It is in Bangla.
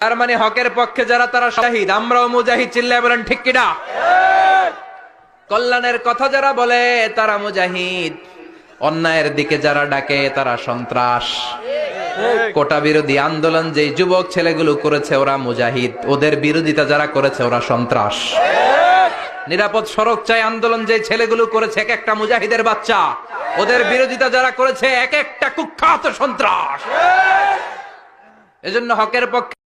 তার মানে হকের পক্ষে যারা তারা শাহিদ, আমরাও মুজাহিদ, চিল্লায় বলেন ঠিক কিনা? কল্যাণের কথা যারা বলে তারা মুজাহিদ, অন্যায়ের দিকে যারা ডাকে তারা সন্ত্রাস। কোটা বিরোধী আন্দোলন যে যুবক ছেলেগুলো করেছে ওরা মুজাহিদ, ওদের বিরোধিতা যারা করেছে ওরা সন্ত্রাস। নিরাপদ সড়ক চাই আন্দোলন যে ছেলেগুলো করেছে এক একটা মুজাহিদের বাচ্চা, ওদের বিরোধিতা যারা করেছে এক একটা কুখ্যাত সন্ত্রাস। এজন্য হকের পক্ষে